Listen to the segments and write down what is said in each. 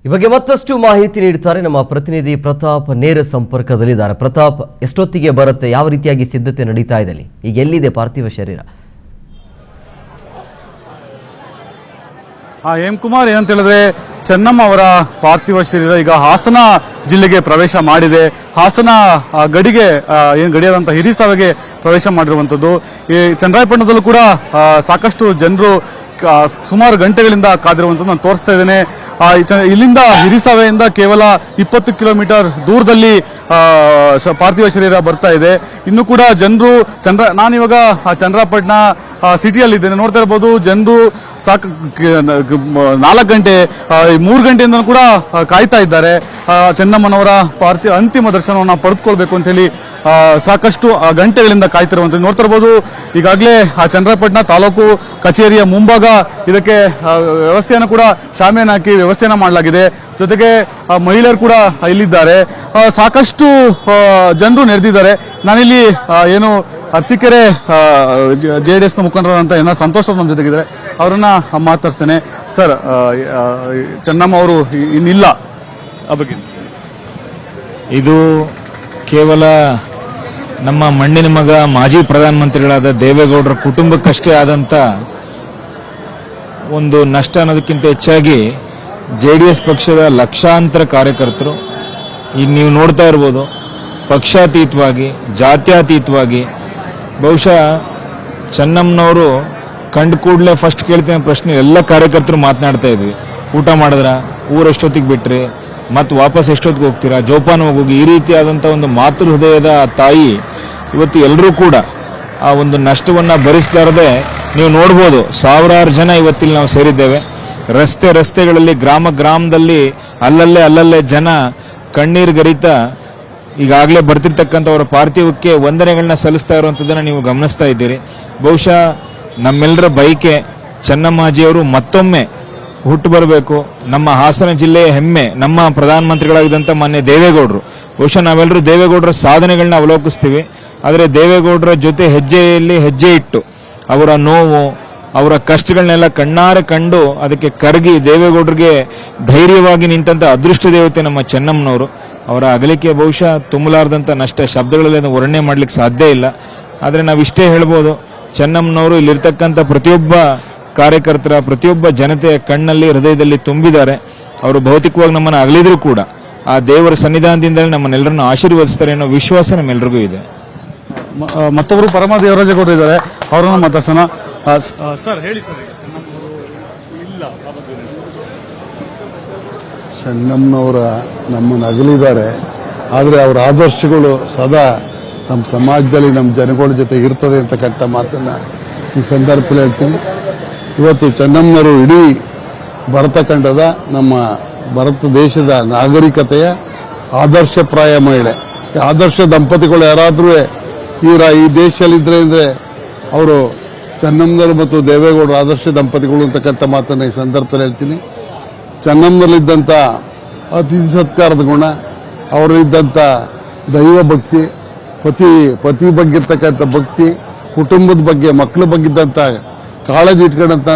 ಈ ಬಗ್ಗೆ ಮತ್ತಷ್ಟು ಮಾಹಿತಿ ನೀಡುತ್ತಾರೆ ನಮ್ಮ ಪ್ರತಿನಿಧಿ ಪ್ರತಾಪ್. ನೇರ ಸಂಪರ್ಕದಲ್ಲಿದ್ದಾರೆ. ಪ್ರತಾಪ್, ಎಷ್ಟೊತ್ತಿಗೆ ಬರುತ್ತೆ, ಯಾವ ರೀತಿಯಾಗಿ ಸಿದ್ಧತೆ ನಡೀತಾ ಇದೆ, ಈಗ ಎಲ್ಲಿದೆ ಪಾರ್ಥಿವ ಶರೀರ? ಹೇಮಕುಮಾರ್, ಏನಂತ ಹೇಳಿದ್ರೆ ಚೆನ್ನಮ್ಮ ಅವರ ಪಾರ್ಥಿವ ಶರೀರ ಈಗ ಹಾಸನ ಜಿಲ್ಲೆಗೆ ಪ್ರವೇಶ ಮಾಡಿದೆ. ಹಾಸನ ಗಡಿಗೆ ಏನು ಗಡಿಯಾದಂಥ ಹಿರಿಸಾವೆಗೆ ಪ್ರವೇಶ ಮಾಡಿರುವಂಥದ್ದು. ಈ ಚನ್ನರಾಯಪಟ್ಟಣದಲ್ಲೂ ಕೂಡ ಸಾಕಷ್ಟು ಜನರು ಸುಮಾರು ಗಂಟೆಗಳಿಂದ ಕಾದಿರುವಂಥದ್ದು ನಾನು ತೋರಿಸ್ತಾ ಇದ್ದೇನೆ. ಇಲ್ಲಿಂದ ಹಿರಿಸಾವೆಯಿಂದ ಕೇವಲ 20 ಕಿಲೋಮೀಟರ್ ದೂರದಲ್ಲಿ ಪಾರ್ಥಿವ ಶರೀರ ಬರ್ತಾ ಇದೆ. ಇನ್ನು ಕೂಡ ಜನರು ನಾನಿವಾಗ ಚನ್ನರಾಯಪಟ್ಟಣ ಸಿಟಿಯಲ್ಲಿದ್ದೇನೆ. ನೋಡ್ತಾ ಇರ್ಬೋದು, ಜನರು 4 ಗಂಟೆ 3 ಗಂಟೆಯಿಂದ ಕೂಡ ಕಾಯ್ತಾ ಇದ್ದಾರೆ. ಚೆನ್ನಮ್ಮನವರ ಅಂತಿಮ ದರ್ಶನವನ್ನು ಪಡೆದುಕೊಳ್ಬೇಕು ಅಂತ ಹೇಳಿ ಸಾಕಷ್ಟು ಗಂಟೆಗಳಿಂದ ಕಾಯ್ತಿರುವಂಥದ್ದು ನೋಡ್ತಾ ಇರ್ಬೋದು. ಈಗಾಗಲೇ ಚನ್ನರಾಯಪಟ್ಟಣ ತಾಲೂಕು ಕಚೇರಿಯ ಮುಂಭಾಗ ಇದಕ್ಕೆ ವ್ಯವಸ್ಥೆಯನ್ನು ಕೂಡ ಶಾಮಿಯಾನ ಹಾಕಿ ವ್ಯವಸ್ಥೆಯನ್ನು ಮಾಡಲಾಗಿದೆ. ಜೊತೆಗೆ ಮಹಿಳೆಯರು ಕೂಡ ಇಲ್ಲಿದ್ದಾರೆ. ಸಾಕಷ್ಟು ಜನರು ನೆರೆದಿದ್ದಾರೆ. ನಾನಿಲ್ಲಿ ಏನು ಅರಸೀಕೆರೆ JDS ನ ಮುಖಂಡರಂತ ಏನೋ ಸಂತೋಷ್ ನಮ್ಮ ಜೊತೆಗಿದ್ದಾರೆ, ಅವರನ್ನ ಮಾತಾಡ್ತೇನೆ. ಸರ್, ಚೆನ್ನಮ್ಮ ಅವರು ಇನ್ನಿಲ್ಲ, ಆ ಬಗ್ಗೆ ಇದು ಕೇವಲ ನಮ್ಮ ಮಣ್ಣಿನ ಮಗ ಮಾಜಿ ಪ್ರಧಾನಮಂತ್ರಿಗಳಾದ ದೇವೇಗೌಡರ ಕುಟುಂಬಕ್ಕಷ್ಟೇ ಆದಂಥ ಒಂದು ನಷ್ಟ ಅನ್ನೋದಕ್ಕಿಂತ ಹೆಚ್ಚಾಗಿ JDS ಪಕ್ಷದ ಲಕ್ಷಾಂತರ ಕಾರ್ಯಕರ್ತರು ಈಗ ನೀವು ನೋಡ್ತಾ ಇರ್ಬೋದು, ಪಕ್ಷಾತೀತವಾಗಿ ಜಾತ್ಯತೀತವಾಗಿ ಬಹುಶಃ ಚೆನ್ನಮ್ಮನವರು ಕಂಡು ಕೂಡಲೇ ಫಸ್ಟ್ ಕೇಳ್ತೇನೆ ಪ್ರಶ್ನೆ ಎಲ್ಲ ಕಾರ್ಯಕರ್ತರು ಮಾತನಾಡ್ತಾ ಇದ್ವಿ. ಊಟ ಮಾಡಿದ್ರ, ಊರೆಷ್ಟೊತ್ತಿಗೆ ಬಿಟ್ರಿ, ಮತ್ತು ವಾಪಸ್ ಎಷ್ಟೊತ್ತಿಗೆ ಹೋಗ್ತೀರಾ, ಜೋಪಾನ ಹೋಗಿ, ಈ ರೀತಿಯಾದಂಥ ಒಂದು ಮಾತೃ ಹೃದಯದ ತಾಯಿ ಇವತ್ತು ಎಲ್ಲರೂ ಕೂಡ ಆ ಒಂದು ನಷ್ಟವನ್ನು ಭರಿಸಲಾರದೆ ನೀವು ನೋಡ್ಬೋದು. ಸಾವಿರಾರು ಜನ ಇವತ್ತಿಲ್ಲಿ ನಾವು ಸೇರಿದ್ದೇವೆ. ರಸ್ತೆಗಳಲ್ಲಿ ಗ್ರಾಮದಲ್ಲಿ ಅಲ್ಲಲ್ಲೇ ಜನ ಕಣ್ಣೀರು ಗರಿತಾ ಈಗಾಗಲೇ ಬರ್ತಿರ್ತಕ್ಕಂಥವರ ಪಾರ್ಥಿವಕ್ಕೆ ವಂದನೆಗಳನ್ನ ಸಲ್ಲಿಸ್ತಾ ಇರುವಂಥದ್ದನ್ನು ನೀವು ಗಮನಿಸ್ತಾ ಇದ್ದೀರಿ. ಬಹುಶಃ ನಮ್ಮೆಲ್ಲರ ಬಯಕೆ ಚೆನ್ನಮ್ಮಾಜಿಯವರು ಮತ್ತೊಮ್ಮೆ ಹುಟ್ಟು ಬರಬೇಕು. ನಮ್ಮ ಹಾಸನ ಜಿಲ್ಲೆಯ ಹೆಮ್ಮೆ ನಮ್ಮ ಪ್ರಧಾನಮಂತ್ರಿಗಳಾಗಿದ್ದಂಥ ಮಾನ್ಯ ದೇವೇಗೌಡರು. ಬಹುಶಃ ನಾವೆಲ್ಲರೂ ದೇವೇಗೌಡರ ಸಾಧನೆಗಳನ್ನ ಅವಲೋಕಿಸ್ತೀವಿ, ಆದರೆ ದೇವೇಗೌಡರ ಜೊತೆ ಹೆಜ್ಜೆಯಲ್ಲಿ ಹೆಜ್ಜೆ ಇಟ್ಟು ಅವರ ನೋವು, ಅವರ ಕಷ್ಟಗಳನ್ನೆಲ್ಲ ಕಣ್ಣಾರೆ ಕಂಡು ಅದಕ್ಕೆ ಕರಗಿ ದೇವೇಗೌಡರಿಗೆ ಧೈರ್ಯವಾಗಿ ನಿಂತಂಥ ಅದೃಷ್ಟ ದೇವತೆ ನಮ್ಮ ಚೆನ್ನಮ್ಮನವರು. ಅವರ ಅಗಲಿಕೆ ಬಹುಶಃ ತುಂಬಲಾರ್ದಂಥ ನಷ್ಟ, ಶಬ್ದಗಳಲ್ಲಿ ಅದನ್ನು ವರ್ಣನೆ ಮಾಡ್ಲಿಕ್ಕೆ ಸಾಧ್ಯ ಇಲ್ಲ. ಆದರೆ ನಾವಿಷ್ಟೇ ಹೇಳ್ಬೋದು, ಚೆನ್ನಮ್ಮನವರು ಇಲ್ಲಿರ್ತಕ್ಕಂಥ ಪ್ರತಿಯೊಬ್ಬ ಕಾರ್ಯಕರ್ತರ, ಪ್ರತಿಯೊಬ್ಬ ಜನತೆಯ ಕಣ್ಣಲ್ಲಿ, ಹೃದಯದಲ್ಲಿ ತುಂಬಿದ್ದಾರೆ. ಅವರು ಭೌತಿಕವಾಗಿ ನಮ್ಮನ್ನು ಅಗಲಿದ್ರು ಕೂಡ ಆ ದೇವರ ಸನ್ನಿಧಾನದಿಂದಲೇ ನಮ್ಮನ್ನೆಲ್ಲರನ್ನು ಆಶೀರ್ವದಿಸ್ತಾರೆ ಅನ್ನೋ ವಿಶ್ವಾಸ ನಮ್ಮೆಲ್ಲರಿಗೂ ಇದೆ. ಮತ್ತೊಬ್ಬರು ಪರಮ ದೇವರಾಜೇಗೌಡರು ಇದ್ದಾರೆ, ಅವರನ್ನು ಮಾತಾಡ್ಸೋಣ. ಸರ್, ಹೇಳಿ ಸರ್. ಚೆನ್ನಮ್ಮನವರ ನಮ್ಮನ್ನು ಅಗಲಿದ್ದಾರೆ, ಆದರೆ ಅವರ ಆದರ್ಶಗಳು ಸದಾ ನಮ್ಮ ಸಮಾಜದಲ್ಲಿ ನಮ್ಮ ಜನಗಳ ಜೊತೆ ಇರ್ತದೆ ಅಂತಕ್ಕಂಥ ಮಾತನ್ನು ಈ ಸಂದರ್ಭದಲ್ಲಿ ಹೇಳ್ತೀನಿ. ಇವತ್ತು ಚೆನ್ನಮ್ಮನವರು ಇಡೀ ಭಾರತ ಖಂಡದ, ನಮ್ಮ ಭಾರತ ದೇಶದ ನಾಗರಿಕತೆಯ ಆದರ್ಶಪ್ರಾಯ ಮಹಿಳೆ. ಆದರ್ಶ ದಂಪತಿಗಳು ಯಾರಾದರೂ ಈ ದೇಶದಲ್ಲಿದ್ದರೆ ಅಂದರೆ ಅವರು ಚೆನ್ನಮ್ಮನವರು ಮತ್ತು ದೇವೇಗೌಡರು ಆದರ್ಶ ದಂಪತಿಗಳು ಅಂತಕ್ಕಂಥ ಮಾತನ್ನು ಈ ಸಂದರ್ಭದಲ್ಲಿ ಹೇಳ್ತೀನಿ. ಚೆನ್ನಮ್ಮನಲ್ಲಿದ್ದಂಥ ಅತಿಥಿ ಸತ್ಕಾರದ ಗುಣ, ಅವರಲ್ಲಿದ್ದಂಥ ದೈವ ಭಕ್ತಿ, ಪತಿ ಬಗ್ಗೆ ಇರ್ತಕ್ಕಂಥ ಭಕ್ತಿ, ಕುಟುಂಬದ ಬಗ್ಗೆ, ಮಕ್ಕಳ ಬಗ್ಗೆ ಇದ್ದಂಥ ಕಾಳಜಿ ಇಟ್ಕೊಂಡಂಥ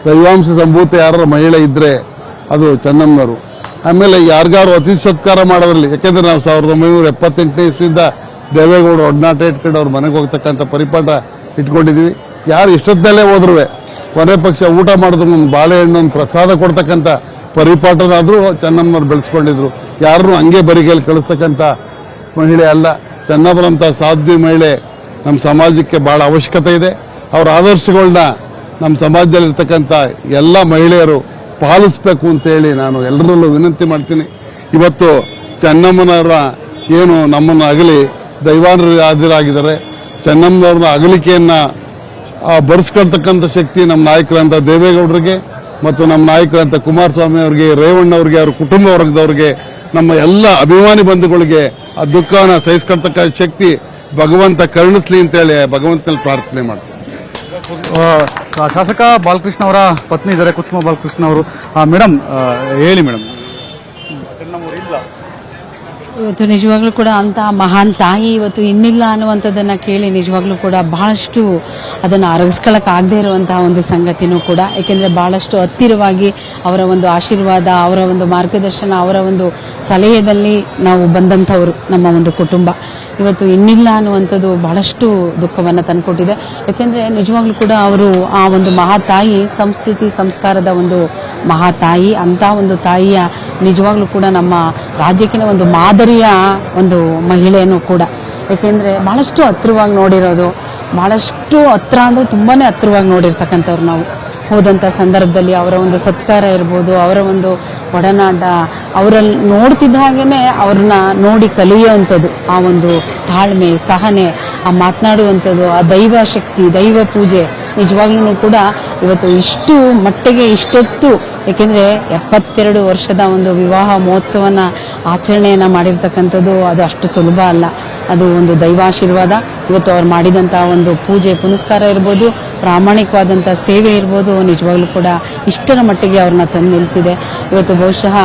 ದೈವಾಂಶ ಸಂಭೂತ ಯಾರ ಮಹಿಳೆ ಇದ್ದರೆ ಅದು ಚೆನ್ನಮ್ಮನವರು. ಆಮೇಲೆ ಯಾರಿಗಾರು ಅತಿಥಿ ಸತ್ಕಾರ ಮಾಡೋದ್ರಲ್ಲಿ, ಯಾಕೆಂದ್ರೆ ನಾವು 1978ನೇ ಇಸ್ವಿಯಿಂದ ದೇವೇಗೌಡರು ಒಡನಾಟ ಇಟ್ಕೊಂಡು ಅವ್ರ ಮನೆಗೆ ಹೋಗ್ತಕ್ಕಂಥ ಪರಿಪಾಠ ಇಟ್ಕೊಂಡಿದ್ದೀವಿ. ಯಾರು ಇಷ್ಟೊತ್ತಲ್ಲೇ ಹೋದ್ರೂ ಕೊನೆ ಪಕ್ಷ ಊಟ ಮಾಡಿದ್ರು ಒಂದು ಬಾಳೆಹಣ್ಣು, ಒಂದು ಪ್ರಸಾದ ಕೊಡ್ತಕ್ಕಂಥ ಪರಿಪಾಠನಾದರೂ ಚೆನ್ನಮ್ಮನವ್ರು ಬೆಳೆಸ್ಕೊಂಡಿದ್ರು. ಯಾರನ್ನೂ ಹಂಗೆ ಬರಿಗೇಲಿ ಕಳಿಸ್ತಕ್ಕಂಥ ಮಹಿಳೆ ಅಲ್ಲ. ಚೆನ್ನಮ್ಮನಂಥ ಸಾಧ್ವಿ ಮಹಿಳೆ ನಮ್ಮ ಸಮಾಜಕ್ಕೆ ಭಾಳ ಅವಶ್ಯಕತೆ ಇದೆ. ಅವರ ಆದರ್ಶಗಳನ್ನ ನಮ್ಮ ಸಮಾಜದಲ್ಲಿರ್ತಕ್ಕಂಥ ಎಲ್ಲ ಮಹಿಳೆಯರು ಪಾಲಿಸಬೇಕು ಅಂತೇಳಿ ನಾನು ಎಲ್ಲರಲ್ಲೂ ವಿನಂತಿ ಮಾಡ್ತೀನಿ. ಇವತ್ತು ಚೆನ್ನಮ್ಮನವರ ಏನು ನಮ್ಮನ್ನು ಅಗಲಿ ದೈವಾನುರಾಗಿದ್ದಾರೆ, ಚೆನ್ನಮ್ಮನವ್ರನ್ನ ಅಗಲಿಕೆಯನ್ನು ಬರೆಸ್ಕೊಳ್ತಕ್ಕಂಥ ಶಕ್ತಿ ನಮ್ಮ ನಾಯಕರಂತ ದೇವೇಗೌಡರಿಗೆ ಮತ್ತು ನಮ್ಮ ನಾಯಕರಂತ ಕುಮಾರಸ್ವಾಮಿ ಅವರಿಗೆ, ರೇವಣ್ಣವ್ರಿಗೆ, ಅವ್ರ ಕುಟುಂಬ ವರ್ಗದವ್ರಿಗೆ, ನಮ್ಮ ಎಲ್ಲ ಅಭಿಮಾನಿ ಬಂಧುಗಳಿಗೆ ಆ ದುಃಖವನ್ನು ಸಹಿಸ್ಕೊಳ್ತಕ್ಕ ಶಕ್ತಿ ಭಗವಂತ ಕರುಣಿಸ್ಲಿ ಅಂತೇಳಿ ಭಗವಂತನಲ್ಲಿ ಪ್ರಾರ್ಥನೆ ಮಾಡ್ತೀನಿ. ಶಾಸಕ ಬಾಲಕೃಷ್ಣ ಅವರ ಪತ್ನಿ ಇದ್ದಾರೆ, ಕುಸುಮ ಬಾಲಕೃಷ್ಣ ಅವರು. ಮೇಡಮ್, ಹೇಳಿ ಮೇಡಮ್. ಚೆನ್ನಮ್ಮ ಇಲ್ಲ, ಇವತ್ತು ನಿಜವಾಗ್ಲೂ ಕೂಡ ಅಂತಹ ಮಹಾನ್ ತಾಯಿ ಇವತ್ತು ಇನ್ನಿಲ್ಲ ಅನ್ನುವಂಥದ್ದನ್ನು ಕೇಳಿ ನಿಜವಾಗ್ಲೂ ಕೂಡ ಬಹಳಷ್ಟು ಅದನ್ನು ಅರಗಿಸ್ಕೊಳ್ಳೋಕ್ಕಾಗದೇ ಇರುವಂತಹ ಒಂದು ಸಂಗತಿನೂ ಕೂಡ, ಏಕೆಂದರೆ ಬಹಳಷ್ಟು ಹತ್ತಿರವಾಗಿ ಅವರ ಒಂದು ಆಶೀರ್ವಾದ, ಅವರ ಒಂದು ಮಾರ್ಗದರ್ಶನ, ಅವರ ಒಂದು ಸಲಹೆಯಲ್ಲಿ ನಾವು ಬಂದಂಥವರು ನಮ್ಮ ಒಂದು ಕುಟುಂಬ. ಇವತ್ತು ಇನ್ನಿಲ್ಲ ಅನ್ನುವಂಥದ್ದು ಬಹಳಷ್ಟು ದುಃಖವನ್ನು ತಂದುಕೊಟ್ಟಿದೆ. ಏಕೆಂದರೆ ನಿಜವಾಗ್ಲೂ ಕೂಡ ಅವರು ಆ ಒಂದು ಮಹಾತಾಯಿ, ಸಂಸ್ಕೃತಿ ಸಂಸ್ಕಾರದ ಒಂದು ಮಹಾತಾಯಿ. ಅಂಥ ಒಂದು ತಾಯಿಯ ನಿಜವಾಗ್ಲೂ ಕೂಡ ನಮ್ಮ ರಾಜ್ಯಕ್ಕಿನ ಒಂದು ಮಾದರಿಯ ಒಂದು ಮಹಿಳೆಯೂ ಕೂಡ. ಏಕೆಂದರೆ ಭಾಳಷ್ಟು ಹತ್ತಿರವಾಗಿ ನೋಡಿರೋದು, ಭಾಳಷ್ಟು ಹತ್ರ ಅಂದರೆ ತುಂಬಾ ಹತ್ತಿರವಾಗಿ ನೋಡಿರ್ತಕ್ಕಂಥವ್ರು ನಾವು. ಹೋದಂಥ ಸಂದರ್ಭದಲ್ಲಿ ಅವರ ಒಂದು ಸತ್ಕಾರ ಇರ್ಬೋದು, ಅವರ ಒಂದು ಒಡನಾಟ, ಅವರಲ್ಲಿ ನೋಡ್ತಿದ್ದ ಹಾಗೇ ಅವ್ರನ್ನ ನೋಡಿ ಕಲಿಯುವಂಥದ್ದು, ಆ ಒಂದು ತಾಳ್ಮೆ, ಸಹನೆ, ಆ ಮಾತನಾಡುವಂಥದ್ದು, ಆ ದೈವ ಶಕ್ತಿ, ದೈವ ಪೂಜೆ ನಿಜವಾಗ್ಲೂ ಕೂಡ ಇವತ್ತು ಇಷ್ಟು ಮಟ್ಟಿಗೆ ಇಷ್ಟೊತ್ತು, ಏಕೆಂದರೆ 72 ವರ್ಷದ ಒಂದು ವಿವಾಹ ಮಹೋತ್ಸವನ ಆಚರಣೆಯನ್ನು ಮಾಡಿರ್ತಕ್ಕಂಥದ್ದು ಅದು ಅಷ್ಟು ಸುಲಭ ಅಲ್ಲ. ಅದು ಒಂದು ದೈವಾಶೀರ್ವಾದ. ಇವತ್ತು ಅವ್ರು ಮಾಡಿದಂಥ ಒಂದು ಪೂಜೆ ಪುನಸ್ಕಾರ ಇರ್ಬೋದು, ಪ್ರಾಮಾಣಿಕವಾದಂಥ ಸೇವೆ ಇರ್ಬೋದು, ನಿಜವಾಗ್ಲೂ ಕೂಡ ಇಷ್ಟರ ಮಟ್ಟಿಗೆ ಅವ್ರನ್ನ ತಂದು ನಿಲ್ಲಿಸಿದೆ. ಇವತ್ತು ಬಹುಶಃ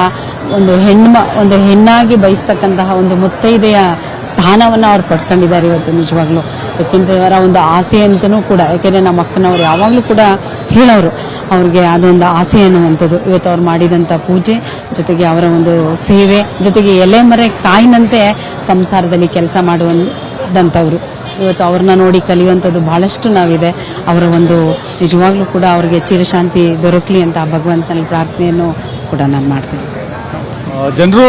ಒಂದು ಹೆಣ್ಣಾಗಿ ಬಯಸ್ತಕ್ಕಂತಹ ಒಂದು ಮುತ್ತೈದೆಯ ಸ್ಥಾನವನ್ನು ಅವ್ರು ಪಡ್ಕೊಂಡಿದ್ದಾರೆ ಇವತ್ತು ನಿಜವಾಗ್ಲೂ. ಯಾಕೆಂದರೆ ಅವರ ಒಂದು ಆಸೆ ಅಂತಲೂ ಕೂಡ, ಯಾಕೆಂದರೆ ನಮ್ಮ ಅಕ್ಕನವ್ರು ಯಾವಾಗಲೂ ಕೂಡ ಹೇಳೋರು, ಅವ್ರಿಗೆ ಅದೊಂದು ಆಸೆ ಅನ್ನುವಂಥದ್ದು. ಇವತ್ತು ಅವ್ರು ಮಾಡಿದಂಥ ಪೂಜೆ ಜೊತೆಗೆ ಅವರ ಒಂದು ಸೇವೆ ಜೊತೆಗೆ ಎಲೆಮರೆ ಕಾಯಿನಂತೆ ಸಂಸಾರದಲ್ಲಿ ಕೆಲಸ ಮಾಡುವಂಥವ್ರು. ಇವತ್ತು ಅವ್ರನ್ನ ನೋಡಿ ಕಲಿಯುವಂಥದ್ದು ಬಹಳಷ್ಟು ನಾವಿದೆ. ಅವರ ಒಂದು ನಿಜವಾಗ್ಲೂ ಕೂಡ ಅವರಿಗೆ ಚಿರಶಾಂತಿ ದೊರಕಲಿ ಅಂತ ಭಗವಂತನಲ್ಲಿ ಪ್ರಾರ್ಥನೆಯನ್ನು ಕೂಡ ನಾನು ಮಾಡ್ತೀನಿ. ಜನರು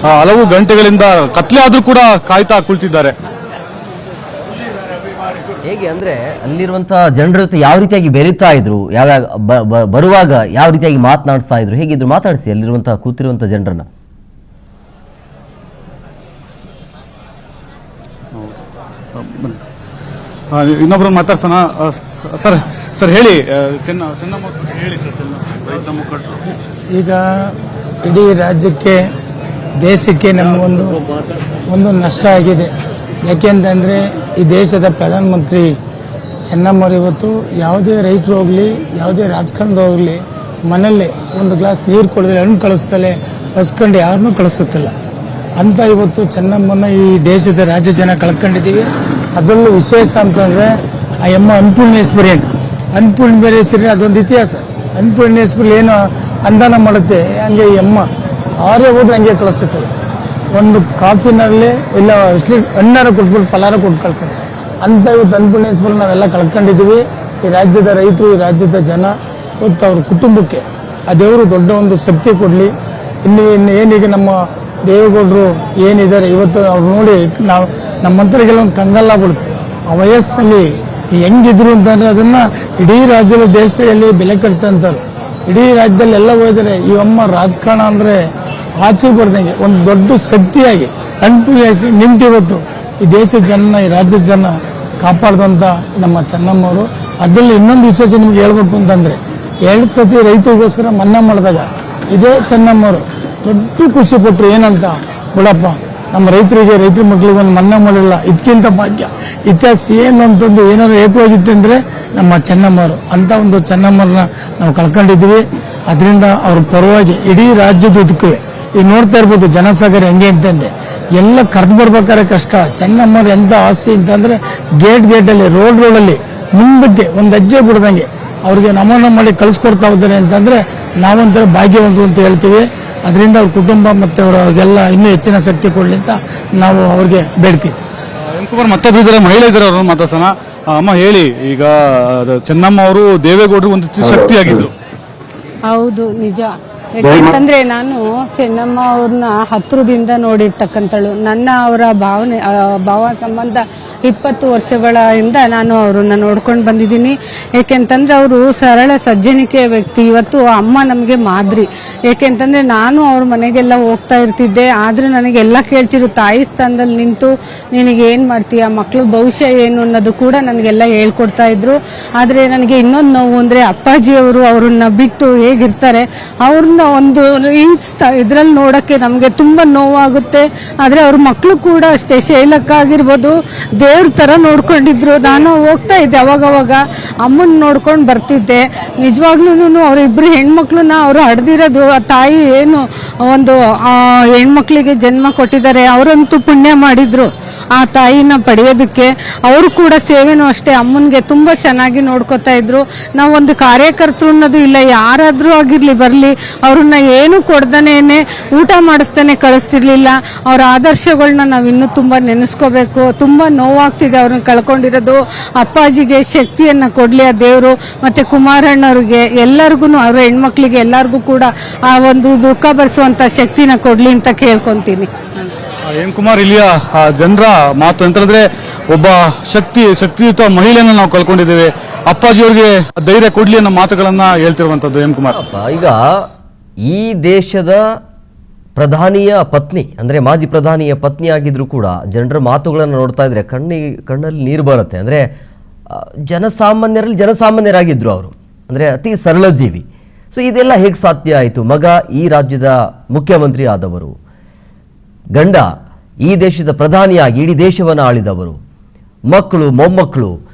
ಹಲವು ಗಂಟೆಗಳಿಂದ ಕತ್ಲೆ ಆದ್ರೂ ಕೂಡ ಕಾಯ್ತಾ ಕುಳಿತಿದ್ದಾರೆ. ಹೇಗೆ ಅಂದ್ರೆ ಅಲ್ಲಿರುವಂತಹ ಜನರ ಜೊತೆ ಯಾವ ರೀತಿಯಾಗಿ ಬೆರೀತಾ ಇದ್ರು, ಯಾವಾಗ ಬರುವಾಗ ಯಾವ ರೀತಿಯಾಗಿ ಮಾತನಾಡಿಸ್ತಾ ಇದ್ರು, ಹೇಗಿದ್ರು ಮಾತಾಡಿಸಿ ಅಲ್ಲಿರುವಂತಹ ಕೂತಿರುವಂತಹ ಜನರನ್ನ. ಇನ್ನೊಬ್ರು ಮಾತಾಡ್ಸೋಣ. ಸರ್ ಸರ್ ಹೇಳಿ, ಚೆನ್ನಮ್ಮ ಹೇಳಿ ಸರ್. ರೈತ ಮುಖಂಡರು ಈಗ ಇಡೀ ರಾಜ್ಯಕ್ಕೆ, ದೇಶಕ್ಕೆ ನಮಗೊಂದು ನಷ್ಟ ಆಗಿದೆ. ಯಾಕೆಂತಂದರೆ ಈ ದೇಶದ ಪ್ರಧಾನಮಂತ್ರಿ ಚೆನ್ನಮ್ಮವ್ರು ಇವತ್ತು ಯಾವುದೇ ರೈತರು ಹೋಗಲಿ, ಯಾವುದೇ ರಾಜಕಾರಣದ ಹೋಗಲಿ, ಮನೆಯಲ್ಲೇ ಒಂದು ಗ್ಲಾಸ್ ನೀರು ಕೊಡಿದ್ರೆ ಹಣ್ಣು ಕಳಿಸ್ತಲೇ ಹಸ್ಕೊಂಡು ಯಾರನ್ನೂ ಕಳಿಸುತ್ತಿಲ್ಲ ಅಂತ ಇವತ್ತು ಚೆನ್ನಮ್ಮನ ಈ ದೇಶದ ರಾಜ್ಯ ಜನ ಕಳ್ಕೊಂಡಿದ್ದೀವಿ. ಅದರಲ್ಲೂ ವಿಶೇಷ ಅಂತಂದರೆ ಆ ಎಮ್ಮ ಅನ್ನಪೂರ್ಣೇಶ್ವರಿ ಅಂತ, ಅನ್ನಪೂರ್ಣೇಶ್ವರಿ ಅದೊಂದು ಇತಿಹಾಸ. ಅನ್ನಪೂರ್ಣೇಶ್ವರಿ ಏನು ಅಂದಾನ ಮಾಡುತ್ತೆ, ಹಂಗೆ ಎಮ್ಮ ಅವರೇ ಹೋದ್ರೆ ಹಂಗೆ ಕಳಿಸ್ತಿರ್ತಾರೆ. ಒಂದು ಕಾಫಿನಲ್ಲಿ ಇಲ್ಲ ಹಣ್ಣಾರ ಕೊಟ್ಬಿಟ್ಟು ಫಲಾರ ಕೊಟ್ಟು ಕಳಿಸ್ತಾರೆ ಅಂತ ಇವತ್ತು ಅನ್ನಪೂರ್ಣೇಶ್ವರಿ ನಾವೆಲ್ಲ ಕಳ್ಕೊಂಡಿದ್ದೀವಿ. ಈ ರಾಜ್ಯದ ರೈತರು, ಈ ರಾಜ್ಯದ ಜನ ಇವತ್ತು ಅವ್ರ ಕುಟುಂಬಕ್ಕೆ ಆ ದೇವರು ದೊಡ್ಡ ಒಂದು ಶಕ್ತಿ ಕೊಡಲಿ. ಇನ್ನು ಏನೀಗ ನಮ್ಮ ದೇವೇಗೌಡರು ಏನಿದ್ದಾರೆ ಇವತ್ತು ಅವ್ರು ನೋಡಿ ನಾವು ನಮ್ಮಂತರಿಗೆಲ್ಲ ಒಂದು ಕಂಗಲ್ಲ ಬಿಡುತ್ತೆ. ಆ ವಯಸ್ಸಿನಲ್ಲಿ ಹೆಂಗಿದ್ರು ಅಂತಂದ್ರೆ ಅದನ್ನ ಇಡೀ ರಾಜ್ಯದ ದೇಶದಲ್ಲಿ ಬೆಲೆ ಕಟ್ತಂತಾರೆ. ಇಡೀ ರಾಜ್ಯದಲ್ಲಿ ಎಲ್ಲ ಹೋಗಿದ್ದಾರೆ. ಈ ಅಮ್ಮ ರಾಜಕಾರಣ ಅಂದ್ರೆ ಆಚೆ ಬರ್ದಂಗೆ ಒಂದು ದೊಡ್ಡ ಶಕ್ತಿಯಾಗಿ ಅನ್ಪೂರ್ಣ ನಿಂತಿವತ್ತು ಈ ದೇಶದ ಜನ, ಈ ರಾಜ್ಯದ ಜನ ಕಾಪಾಡ್ದಂತ ನಮ್ಮ ಚೆನ್ನಮ್ಮವರು. ಅದರಲ್ಲಿ ಇನ್ನೊಂದು ವಿಶೇಷ ನಿಮ್ಗೆ ಹೇಳ್ಬೇಕು ಅಂತಂದ್ರೆ 2 ಸತಿ ರೈತರಿಗೋಸ್ಕರ ಮನ್ನಾ ಮಾಡಿದಾಗ ಇದೇ ಚೆನ್ನಮ್ಮವರು ದೊಡ್ಡ ಖುಷಿ ಪಟ್ರು. ಏನಂತ, ಬಿಡಪ್ಪ ನಮ್ಮ ರೈತರ ಮಕ್ಕಳಿಗೆ ಒಂದು ಮನ್ನಾ ಮಾಡಿಲ್ಲ, ಇದಕ್ಕಿಂತ ಭಾಗ್ಯ ಇತಿಹಾಸ ಏನು ಅಂತಂದು ಏನಾದ್ರು ಏಕವಾಗಿತ್ತು ಅಂದ್ರೆ ನಮ್ಮ ಚೆನ್ನಮ್ಮವರು. ಅಂತ ಒಂದು ಚೆನ್ನಮ್ಮರನ್ನ ನಾವು ಕಳ್ಕೊಂಡಿದ್ದೀವಿ. ಅದರಿಂದ ಅವ್ರ ಪರವಾಗಿ ಇಡೀ ರಾಜ್ಯದ ಉದ್ದಕ್ಕೂ ಈಗ ನೋಡ್ತಾ ಇರ್ಬೋದು ಜನಸಾಗರ ಹೆಂಗೆ ಅಂತಂದೆ ಎಲ್ಲ ಕರೆದು ಬರ್ಬೇಕಾದ್ರೆ ಕಷ್ಟ. ಚೆನ್ನಮ್ಮವ್ರು ಎಂತ ಆಸ್ತಿ ಅಂತಂದ್ರೆ ಗೇಟಲ್ಲಿ ರೋಡಲ್ಲಿ ಮುಂದಕ್ಕೆ ಒಂದು ಹೆಜ್ಜೆ ಬಿಡ್ದಂಗೆ ಅವ್ರಿಗೆ ನಮನ ಮಾಡಿ ಕಳಿಸ್ಕೊಡ್ತಾ ಇದ್ದಾರೆ ಅಂತಂದ್ರೆ ನಾವಂತರ ಭಾಗ್ಯವಂತರು ಅಂತ ಹೇಳ್ತೀವಿ. ಅದರಿಂದ ಅವ್ರ ಕುಟುಂಬ ಮತ್ತೆ ಅವ್ರಿಗೆಲ್ಲ ಇನ್ನೂ ಹೆಚ್ಚಿನ ಶಕ್ತಿ ಕೊಡ್ಲಿ ಅಂತ ನಾವು ಅವ್ರಿಗೆ ಬೇಡ್ಕೈತಿ. ಕುಮಾರ್ ಮತ್ತೊಬ್ಬರು ಇದ್ದಾರೆ, ಮಹಿಳೆ ಇದ್ದಾರೆ, ಅವ್ರನ್ನ ಮಾತಾಡ್ಸೋಣ. ಅಮ್ಮ ಹೇಳಿ, ಈಗ ಚೆನ್ನಮ್ಮ ಅವರು ದೇವೇಗೌಡರು ಒಂದು ಶಕ್ತಿಯಾಗಿದ್ರು. ಹೌದು, ನಿಜ. ಯಾಕಂತಂದ್ರೆ ನಾನು ಚೆನ್ನಮ್ಮ ಅವ್ರನ್ನ ಹತ್ರದಿಂದ ನೋಡಿರ್ತಕ್ಕಂಥಳು. ನನ್ನ ಅವರ ಭಾವ ಸಂಬಂಧ 20 ವರ್ಷಗಳಿಂದ ನಾನು ಅವ್ರನ್ನ ನೋಡ್ಕೊಂಡು ಬಂದಿದ್ದೀನಿ. ಏಕೆಂತಂದ್ರೆ ಅವರು ಸರಳ ಸಜ್ಜನಿಕೆಯ ವ್ಯಕ್ತಿ. ಇವತ್ತು ಅಮ್ಮ ನಮಗೆ ಮಾದರಿ. ಏಕೆಂತಂದ್ರೆ ನಾನು ಅವ್ರ ಮನೆಗೆಲ್ಲ ಹೋಗ್ತಾ ಇರ್ತಿದ್ದೆ. ಆದ್ರೆ ನನಗೆಲ್ಲ ಕೇಳ್ತಿದ್ರು, ತಾಯಿ ಸ್ಥಾನದಲ್ಲಿ ನಿಂತು ನಿನಗೆ ಏನ್ ಮಾಡ್ತೀಯ, ಮಕ್ಳು ಭವಿಷ್ಯ ಏನು ಅನ್ನೋದು ಕೂಡ ನನಗೆಲ್ಲ ಹೇಳ್ಕೊಡ್ತಾ ಇದ್ರು. ಆದ್ರೆ ನನಗೆ ಇನ್ನೊಂದು ನೋವು ಅಂದ್ರೆ ಅಪ್ಪಾಜಿಯವರು ಅವ್ರನ್ನ ಬಿಟ್ಟು ಹೇಗಿರ್ತಾರೆ, ಅವ್ರನ್ನ ಒಂದು ಈ ಇದ್ರಲ್ಲಿ ನೋಡಕ್ಕೆ ನಮಗೆ ತುಂಬಾ ನೋವಾಗುತ್ತೆ. ಆದ್ರೆ ಅವ್ರ ಮಕ್ಕಳು ಕೂಡ ಅಷ್ಟೇ, ಶೈಲಕ್ಕಾಗಿರ್ಬೋದು ದೇವ್ರ ತರ ನೋಡ್ಕೊಂಡಿದ್ರು. ನಾನು ಹೋಗ್ತಾ ಇದ್ದೆ ಅವಾಗವಾಗ, ಅಮ್ಮನ್ ನೋಡ್ಕೊಂಡು ಬರ್ತಿದ್ದೆ. ನಿಜವಾಗ್ಲೂ ಅವ್ರಿಬ್ರು ಹೆಣ್ಮಕ್ಳನ್ನ ಅವ್ರು ಹಡ್ದಿರೋದು, ಆ ತಾಯಿ ಏನು ಒಂದು ಹೆಣ್ಮಕ್ಳಿಗೆ ಜನ್ಮ ಕೊಟ್ಟಿದ್ದಾರೆ, ಅವರಂತೂ ಪುಣ್ಯ ಮಾಡಿದ್ರು ಆ ತಾಯಿನ ಪಡೆಯೋದಕ್ಕೆ. ಅವರು ಕೂಡ ಸೇವೆನೂ ಅಷ್ಟೇ ಅಮ್ಮನ್ಗೆ ತುಂಬಾ ಚೆನ್ನಾಗಿ ನೋಡ್ಕೊತಾ ಇದ್ರು. ನಾವೊಂದು ಕಾರ್ಯಕರ್ತರು ಅನ್ನೋದು ಇಲ್ಲ, ಯಾರಾದ್ರೂ ಆಗಿರ್ಲಿ ಬರ್ಲಿ, ಅವ್ರನ್ನ ಏನು ಕೊಡ್ದಾನೇನೆ ಊಟ ಮಾಡಿಸ್ತಾನೆ ಕಳಿಸ್ತಿರ್ಲಿಲ್ಲ. ಅವ್ರ ಆದರ್ಶಗಳನ್ನ ನಾವ್ ಇನ್ನೂ ತುಂಬಾ ನೆನೆಸ್ಕೋಬೇಕು. ತುಂಬಾ ನೋವಾಗ್ತಿದೆ ಅವ್ರನ್ನ ಕಳ್ಕೊಂಡಿರೋದು. ಅಪ್ಪಾಜಿಗೆ ಶಕ್ತಿಯನ್ನ ಕೊಡ್ಲಿ ಆ ದೇವ್ರು, ಮತ್ತೆ ಕುಮಾರಣ್ಣವ್ರಿಗೆ, ಎಲ್ಲರಿಗೂ ಅವ್ರ ಹೆಣ್ಮಕ್ಳಿಗೆ ಎಲ್ಲರಿಗೂ ಕೂಡ ಆ ಒಂದು ದುಃಖ ಭರಿಸುವಂತ ಶಕ್ತಿನ ಕೊಡ್ಲಿ ಅಂತ ಕೇಳ್ಕೊಂತೀನಿ. ಎಂ ಕುಮಾರ್, ಇಲ್ಲಿಯ ಜನರ ಮಾತು ಅಂತಂದ್ರೆ ಒಬ್ಬ ಶಕ್ತಿಯುತ ಮಹಿಳೆಯನ್ನ ನಾವು ಕಳ್ಕೊಂಡಿದ್ದೇವೆ, ಅಪ್ಪಾಜಿಯವ್ರಿಗೆ ಧೈರ್ಯ ಕೊಡ್ಲಿ ಅನ್ನೋ ಮಾತುಗಳನ್ನ ಹೇಳ್ತಿರುವಂತದ್ದು ಎಂ ಕುಮಾರ್. ಈಗ ಈ ದೇಶದ ಪ್ರಧಾನಿಯ ಪತ್ನಿ ಅಂದ್ರೆ ಮಾಜಿ ಪ್ರಧಾನಿಯ ಪತ್ನಿ ಆಗಿದ್ರು ಕೂಡ ಜನರ ಮಾತುಗಳನ್ನು ನೋಡ್ತಾ ಇದ್ರೆ ಕಣ್ಣಲ್ಲಿ ನೀರು ಬರುತ್ತೆ. ಅಂದ್ರೆ ಜನಸಾಮಾನ್ಯರಲ್ಲಿ ಜನಸಾಮಾನ್ಯರಾಗಿದ್ರು ಅವರು, ಅಂದ್ರೆ ಅತಿ ಸರಳ ಜೀವಿ. ಸೊ ಇದೆಲ್ಲ ಹೇಗೆ ಸಾಧ್ಯ ಆಯಿತು? ಮಗ ಈ ರಾಜ್ಯದ ಮುಖ್ಯಮಂತ್ರಿ ಆದವರು, ಗಂಡ ಈ ದೇಶದ ಪ್ರಧಾನಿಯಾಗಿ ಇಡೀ ದೇಶವನ್ನು ಆಳಿದವರು, ಮಕ್ಕಳು ಮೊಮ್ಮಕ್ಕಳು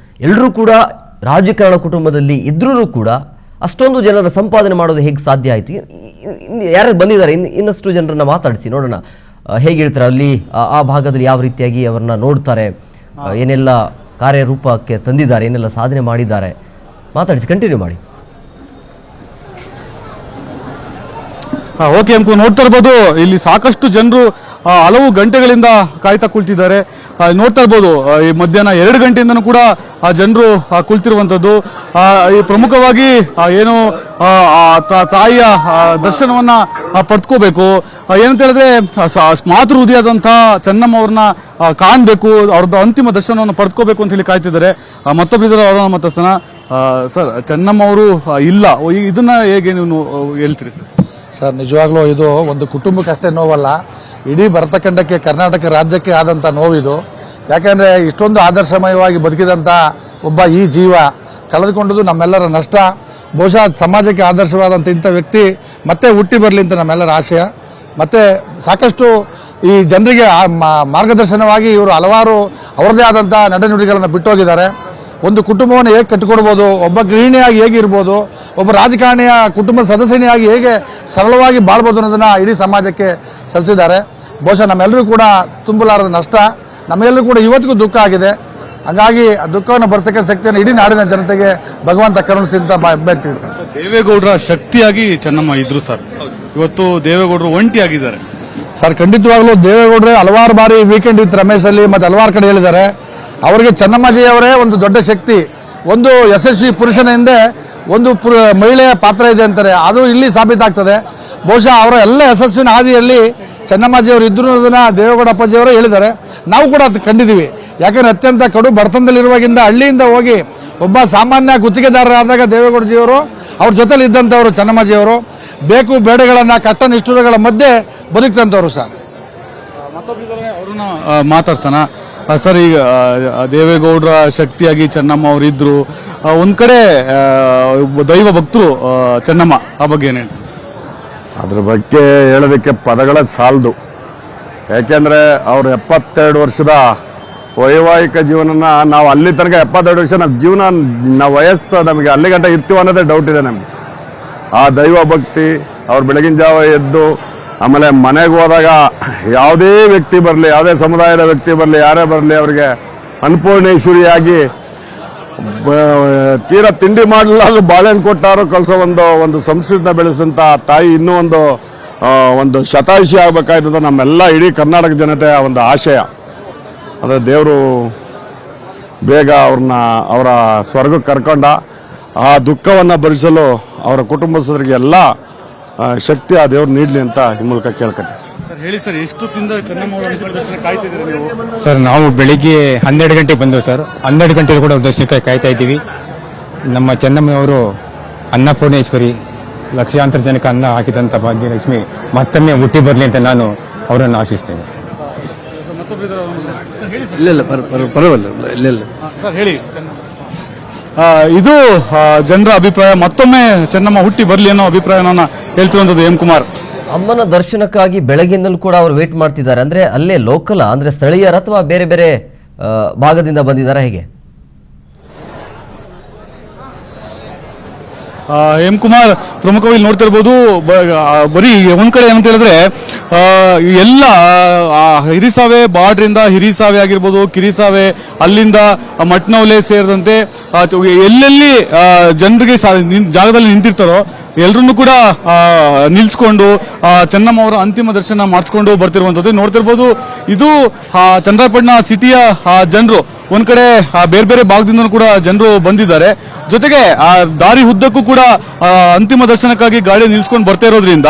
ಎಲ್ಲರೂ ಕೂಡ ರಾಜಕಾರಣ ಕುಟುಂಬದಲ್ಲಿ ಇದ್ರೂ ಕೂಡ ಅಷ್ಟೊಂದು ಜನರ ಸಂಪಾದನೆ ಮಾಡೋದು ಹೇಗೆ ಸಾಧ್ಯ ಆಯಿತು? ಯಾರು ಬಂದಿದ್ದಾರೆ, ಇನ್ನಷ್ಟು ಜನರನ್ನ ಮಾತಾಡಿಸಿ ನೋಡೋಣ ಹೇಗೆ ಹೇಳ್ತಾರೆ, ಅಲ್ಲಿ ಆ ಭಾಗದಲ್ಲಿ ಯಾವ ರೀತಿಯಾಗಿ ಅವರನ್ನ ನೋಡ್ತಾರೆ, ಏನೆಲ್ಲ ಕಾರ್ಯರೂಪಕ್ಕೆ ತಂದಿದ್ದಾರೆ, ಏನೆಲ್ಲ ಸಾಧನೆ ಮಾಡಿದ್ದಾರೆ, ಮಾತಾಡಿಸಿ ಕಂಟಿನ್ಯೂ ಮಾಡಿ. ಓಕೆ ಎಂಕು, ನೋಡ್ತಾ ಇರ್ಬೋದು ಇಲ್ಲಿ ಸಾಕಷ್ಟು ಜನರು ಹಲವು ಗಂಟೆಗಳಿಂದ ಕಾಯ್ತಾ ಕುಳಿತಿದ್ದಾರೆ. ನೋಡ್ತಾ ಇರ್ಬೋದು ಈ ಮಧ್ಯಾಹ್ನ 2 ಗಂಟೆಯಿಂದನೂ ಕೂಡ ಜನರು ಕುಳಿತಿರುವಂಥದ್ದು. ಈ ಪ್ರಮುಖವಾಗಿ ಏನು ತಾಯಿಯ ದರ್ಶನವನ್ನ ಪಡ್ಕೋಬೇಕು, ಏನಂತ ಹೇಳಿದ್ರೆ ಮಾತೃ ಹೃದಯದಂತಹ ಚೆನ್ನಮ್ಮ ಅವ್ರನ್ನ ಕಾಣಬೇಕು, ಅವ್ರದ್ದು ಅಂತಿಮ ದರ್ಶನವನ್ನು ಪಡ್ಕೋಬೇಕು ಅಂತ ಹೇಳಿ ಕಾಯ್ತಿದ್ದಾರೆ. ಮತ್ತೊಬ್ಬರಿದ್ದಾರೆ, ಅವರನ್ನ ಮಾತಾಡ್ತಾನ. ಸರ್, ಚೆನ್ನಮ್ಮ ಅವರು ಇಲ್ಲ, ಇದನ್ನ ಹೇಗೆ ನೀವು ಹೇಳ್ತೀರಿ ಸರ್? ಸರ್, ನಿಜವಾಗ್ಲೂ ಇದು ಒಂದು ಕುಟುಂಬಕ್ಕಷ್ಟೇ ನೋವಲ್ಲ, ಇಡೀ ಭರತಖಂಡಕ್ಕೆ, ಕರ್ನಾಟಕ ರಾಜ್ಯಕ್ಕೆ ಆದಂಥ ನೋವಿದು. ಯಾಕಂದರೆ ಇಷ್ಟೊಂದು ಆದರ್ಶಮಯವಾಗಿ ಬದುಕಿದಂಥ ಒಬ್ಬ ಈ ಜೀವ ಕಳೆದುಕೊಂಡದ್ದು ನಮ್ಮೆಲ್ಲರ ನಷ್ಟ. ಬಹುಶಃ ಸಮಾಜಕ್ಕೆ ಆದರ್ಶವಾದಂಥ ಇಂಥ ವ್ಯಕ್ತಿ ಮತ್ತೆ ಹುಟ್ಟಿ ಬರಲಿ ಅಂತ ನಮ್ಮೆಲ್ಲರ ಆಶಯ. ಮತ್ತು ಸಾಕಷ್ಟು ಈ ಜನರಿಗೆ ಮಾರ್ಗದರ್ಶನವಾಗಿ ಇವರು ಹಲವಾರು ಅವರದೇ ಆದಂಥ ನಡೆನುಡಿಗಳನ್ನು ಬಿಟ್ಟೋಗಿದ್ದಾರೆ. ಒಂದು ಕುಟುಂಬವನ್ನು ಹೇಗೆ ಕಟ್ಟಿಕೊಡ್ಬೋದು, ಒಬ್ಬ ಗೃಹಿಣಿಯಾಗಿ ಹೇಗಿರ್ಬೋದು, ಒಬ್ಬ ರಾಜಕಾರಣಿಯ ಕುಟುಂಬದ ಸದಸ್ಯನಿಯಾಗಿ ಹೇಗೆ ಸರಳವಾಗಿ ಬಾಳ್ಬೋದು ಅನ್ನೋದನ್ನ ಇಡೀ ಸಮಾಜಕ್ಕೆ ಸಲ್ಲಿಸಿದ್ದಾರೆ. ಬಹುಶಃ ನಮ್ಮೆಲ್ಲರೂ ಕೂಡ ತುಂಬಲಾರದ ನಷ್ಟ, ನಮ್ಮೆಲ್ಲರೂ ಕೂಡ ಇವತ್ತಿಗೂ ದುಃಖ ಆಗಿದೆ. ಹಾಗಾಗಿ ಆ ದುಃಖವನ್ನು ಬರ್ತಕ್ಕಂಥ ಶಕ್ತಿಯನ್ನು ಇಡೀ ನಾಡಿನ ಜನತೆಗೆ ಭಗವಂತ ಕರುಣಿಸಿ ಅಂತ ಬೇಡ್ತೀವಿ ಸರ್. ದೇವೇಗೌಡರ ಶಕ್ತಿಯಾಗಿ ಚೆನ್ನಮ್ಮ ಇದ್ರು ಸರ್, ಇವತ್ತು ದೇವೇಗೌಡರು ಒಂಟಿಯಾಗಿದ್ದಾರೆ ಸರ್. ಖಂಡಿತವಾಗ್ಲೂ ದೇವೇಗೌಡರೇ ಹಲವಾರು ಬಾರಿ ವೀಕೆಂಡ್ ವಿತ್ ರಮೇಶ್ ಅಲ್ಲಿ ಮತ್ತೆ ಹಲವಾರು ಕಡೆ ಹೇಳಿದ್ದಾರೆ, ಅವರಿಗೆ ಚೆನ್ನಮ್ಮಾಜಿಯವರೇ ಒಂದು ದೊಡ್ಡ ಶಕ್ತಿ. ಒಂದು ಯಶಸ್ವಿ ಪುರುಷನ ಹಿಂದೆ ಒಂದು ಮಹಿಳೆಯ ಪಾತ್ರ ಇದೆ ಅಂತಾರೆ, ಅದು ಇಲ್ಲಿ ಸಾಬೀತಾಗ್ತದೆ. ಬಹುಶಃ ಅವರ ಎಲ್ಲ ಯಶಸ್ವಿನ ಹಾದಿಯಲ್ಲಿ ಚೆನ್ನಮ್ಮಾಜಿಯವರು ಇದ್ರು ಅನ್ನೋದನ್ನ ದೇವೇಗೌಡ ಅಪ್ಪಾಜಿಯವರು ಹೇಳಿದ್ದಾರೆ. ನಾವು ಕೂಡ ಅದು ಕಂಡಿದ್ದೀವಿ. ಯಾಕಂದ್ರೆ ಅತ್ಯಂತ ಕಡು ಬಡತನದಲ್ಲಿರುವಾಗಿಂದ ಹಳ್ಳಿಯಿಂದ ಹೋಗಿ ಒಬ್ಬ ಸಾಮಾನ್ಯ ಗುತ್ತಿಗೆದಾರರಾದಾಗ ದೇವೇಗೌಡಜಿಯವರು ಅವ್ರ ಜೊತೆಲಿ ಇದ್ದಂಥವರು ಚೆನ್ನಮ್ಮಾಜಿಯವರು. ಬೇಕು ಬೇಡಗಳನ್ನ ಕಟ್ಟ ನಿಷ್ಠುರಗಳ ಮಧ್ಯೆ ಬದುಕ್ತಂಥವ್ರು ಸರ್. ಅವ್ರನ್ನ ಮಾತಾಡ್ತಾನ. ಸರ್, ಈಗ ದೇವೇಗೌಡರ ಶಕ್ತಿಯಾಗಿ ಚೆನ್ನಮ್ಮ ಅವರು ಇದ್ರು, ಒಂದ್ ಕಡೆ ದೈವ ಭಕ್ತರು ಚೆನ್ನಮ್ಮ, ಆ ಬಗ್ಗೆ ಏನ್ ಹೇಳ್ತಾರೆ? ಅದ್ರ ಬಗ್ಗೆ ಹೇಳೋದಕ್ಕೆ ಪದಗಳ ಸಾಲದು. ಯಾಕೆಂದ್ರೆ ಅವ್ರ 72 ವರ್ಷದ ವೈವಾಹಿಕ ಜೀವನನ ನಾವು ಅಲ್ಲಿ ತನಕ 72 ವರ್ಷ ನಮ್ಮ ಜೀವನ, ನಾವು ವಯಸ್ಸು ನಮಗೆ ಅಲ್ಲಿ ಗಂಟ ಇರ್ತೀವಿ ಅನ್ನೋದೇ ಡೌಟ್ ಇದೆ ನಮಗೆ. ಆ ದೈವ ಭಕ್ತಿ, ಅವ್ರು ಬೆಳಗಿನ ಜಾವ ಎದ್ದು ಆಮೇಲೆ ಮನೆಗೆ ಹೋದಾಗ ಯಾವುದೇ ವ್ಯಕ್ತಿ ಬರಲಿ, ಯಾವುದೇ ಸಮುದಾಯದ ವ್ಯಕ್ತಿ ಬರಲಿ, ಯಾರೇ ಬರಲಿ, ಅವರಿಗೆ ಅನ್ನಪೂರ್ಣೇಶ್ವರಿಯಾಗಿ ತೀರಾ ತಿಂಡಿ ಮಾಡಲಾದ್ರು ಬಾಳೆಹಣ್ಣು ಕೊಟ್ಟಾರು ಕಳಿಸೋ ಒಂದು ಸಂಸ್ಕೃತಿನ ಬೆಳೆಸಿದಂಥ ತಾಯಿ ಇನ್ನೂ ಒಂದು ಶತಾಯುಷಿ ಆಗಬೇಕಾಯ್ತದ ನಮ್ಮೆಲ್ಲ ಇಡೀ ಕರ್ನಾಟಕ ಜನತೆಯ ಒಂದು ಆಶಯ. ಆದರೆ ದೇವರು ಬೇಗ ಅವರ ಸ್ವರ್ಗಕ್ಕೆ ಕರ್ಕೊಂಡ. ಆ ದುಃಖವನ್ನು ಭರಿಸಲು ಅವರ ಕುಟುಂಬಸ್ಥರಿಗೆ ಎಲ್ಲ ಶಕ್ತಿ ಆ ದೇವ್ರು ನೀಡಲಿ ಅಂತ ಈ ಮೂಲಕ ಕೇಳ್ಕೊತೀನಿ. ಸರ್, ಹೇಳಿ ಸರ್, ಎಷ್ಟು ತಿಂದ ಚೆನ್ನಮ್ಮ ಅವರ ಅಂತಿಮ ದರ್ಶನ ಕಾಯ್ತಿದ್ದೀರಾ ನೀವು? ಸರ್, ನಾವು ಬೆಳಿಗ್ಗೆ 12 ಗಂಟೆಗೆ ಬಂದೆವು ಸರ್. 12 ಗಂಟೆಗೆ ಕೂಡ ದರ್ಶನಕ್ಕೆ ಕಾಯ್ತಾ ಇದ್ದೀವಿ. ನಮ್ಮ ಚೆನ್ನಮ್ಮನವರು ಅನ್ನಪೂರ್ಣೇಶ್ವರಿ, ಲಕ್ಷಾಂತರ ಜನಕ್ಕೆ ಅನ್ನ ಹಾಕಿದಂಥ ಭಾಗ್ಯಲಕ್ಷ್ಮಿ ಮತ್ತೊಮ್ಮೆ ಹುಟ್ಟಿ ಬರಲಿ ಅಂತ ನಾನು ಅವರನ್ನು ಆಶಿಸ್ತೇನೆ. ಇಲ್ಲ ಪರವಾಗಿಲ್ಲ ಇಲ್ಲ. ಸರ್, ಹೇಳಿ. ಇದು ಜನರ ಅಭಿಪ್ರಾಯ. ಮತ್ತೊಮ್ಮೆ ಚೆನ್ನಮ್ಮ ಹುಟ್ಟಿ ಬರಲಿ ಅನ್ನೋ ಅಭಿಪ್ರಾಯವನ್ನು ಹೇಳ್ತಿರುವಂಥದ್ದು ಎಂ ಕುಮಾರ್. ಅಮ್ಮನ ದರ್ಶನಕ್ಕಾಗಿ ಬೆಳಗ್ಗಿಂದಲೂ ಕೂಡ ಅವರು ವೇಟ್ ಮಾಡ್ತಿದ್ದಾರೆ. ಅಂದ್ರೆ ಅಲ್ಲೇ ಲೋಕಲ್ ಅಂದ್ರೆ ಸ್ಥಳೀಯರ ಅಥವಾ ಬೇರೆ ಬೇರೆ ಭಾಗದಿಂದ ಬಂದಿದ್ದಾರೆ ಹೇಗೆ? ಎಂ ಕುಮಾರ್, ಪ್ರಮುಖವಾಗಿ ನೋಡ್ತಿರ್ಬೋದು, ಬರೀ ಒಂದ್ ಕಡೆ ಏನಂತ ಹೇಳಿದ್ರೆ ಎಲ್ಲ ಹಿರಿಸಾವೆ ಬಾರ್ಡ್ರಿಂದ ಹಿರಿಸಾವೆ ಆಗಿರ್ಬೋದು, ಕಿರಿಸಾವೆ, ಅಲ್ಲಿಂದ ಮಟ್ನವಲೆ ಸೇರಿದಂತೆ ಎಲ್ಲೆಲ್ಲಿ ಜನರಿಗೆ ಜಾಗದಲ್ಲಿ ನಿಂತಿರ್ತಾರೋ ಎಲ್ಲರನ್ನು ಕೂಡ ನಿಲ್ಸ್ಕೊಂಡು ಚೆನ್ನಮ್ಮ ಅವರ ಅಂತಿಮ ದರ್ಶನ ಮಾಡಿಸ್ಕೊಂಡು ಬರ್ತಿರುವಂಥದ್ದು ನೋಡ್ತಿರ್ಬೋದು. ಇದು ಚನ್ನರಾಯಪಟ್ಟಣ ಸಿಟಿಯ ಜನರು ಒಂದ್ ಕಡೆ ಬೇರೆ ಬೇರೆ ಭಾಗದಿಂದ ಕೂಡ ಜನರು ಬಂದಿದ್ದಾರೆ. ಜೊತೆಗೆ ದಾರಿ ಉದ್ದಕ್ಕೂ ಕೂಡ ಅಂತಿಮ ದರ್ಶನಕ್ಕಾಗಿ ಗಾಡಿ ನಿಲ್ಸ್ಕೊಂಡು ಬರ್ತಾ ಇರೋದ್ರಿಂದ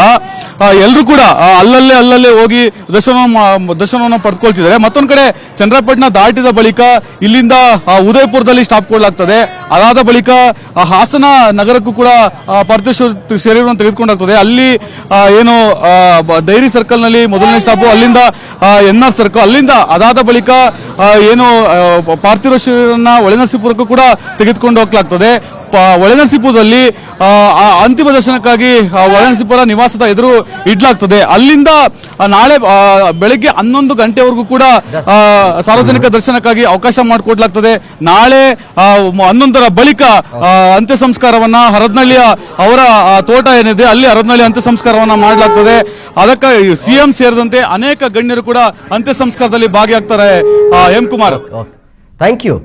ಎಲ್ಲರೂ ಕೂಡ ಅಲ್ಲಲ್ಲೇ ಹೋಗಿ ದರ್ಶನವನ್ನು ಪಡೆದುಕೊಳ್ತಿದ್ದಾರೆ. ಮತ್ತೊಂದ್ ಕಡೆ ಚನ್ನರಾಯಪಟ್ಟಣ ದಾಟಿದ ಬಳಿಕ ಇಲ್ಲಿಂದ ಉದಯಪುರದಲ್ಲಿ ಸ್ಟಾಪ್ ಕೊಡಲಾಗ್ತದೆ. ಅದಾದ ಬಳಿಕ ಹಾಸನ ನಗರಕ್ಕೂ ಕೂಡ ಪಾರ್ಥಿವ ಶರೀರವನ್ನು ತೆಗೆದುಕೊಂಡಾಗ್ತದೆ. ಅಲ್ಲಿ ಏನು ಡೈರಿ ಸರ್ಕಲ್ ನಲ್ಲಿ ಮೊದಲನೇ ಸ್ಟಾಪ್, ಅಲ್ಲಿಂದ NR ಸರ್ಕಲ್, ಅಲ್ಲಿಂದ ಅದಾದ ಬಳಿಕ ಏನು ಪಾರ್ಥಿವ ಶರೀರನ್ನ ಹೊಳೆನರಸೀಪುರಕ್ಕೂ ಕೂಡ ತೆಗೆದುಕೊಂಡು ಹೋಗ್ಲಾಗ್ತದೆ. ಹೊಳೆನರಸೀಪುರದಲ್ಲಿ ಅಂತಿಮ ದರ್ಶನಕ್ಕಾಗಿ ಹೊಳೆನರಸೀಪುರ ನಿವಾಸದ ಎದುರು ಇಡ್ಲಾಗ್ತದೆ. ಅಲ್ಲಿಂದ ನಾಳೆ ಬೆಳಗ್ಗೆ 11 ಗಂಟೆವರೆಗೂ ಕೂಡ ಸಾರ್ವಜನಿಕ ದರ್ಶನಕ್ಕಾಗಿ ಅವಕಾಶ ಮಾಡಿಕೊಡ್ಲಾಗ್ತದೆ. ನಾಳೆ 11ರ ಬಳಿಕ ಅಂತ್ಯ ಸಂಸ್ಕಾರವನ್ನ ಹರದನಹಳ್ಳಿಯ ಅವರ ತೋಟ ಏನಿದೆ ಅಲ್ಲಿ ಹರದನಹಳ್ಳಿ ಅಂತ್ಯ ಸಂಸ್ಕಾರವನ್ನ ಮಾಡಲಾಗ್ತದೆ. ಅದಕ್ಕೆ CM ಸೇರಿದಂತೆ ಅನೇಕ ಗಣ್ಯರು ಕೂಡ ಅಂತ್ಯ ಸಂಸ್ಕಾರದಲ್ಲಿ ಭಾಗಿಯಾಗ್ತಾರೆ. M Kumar, thank you.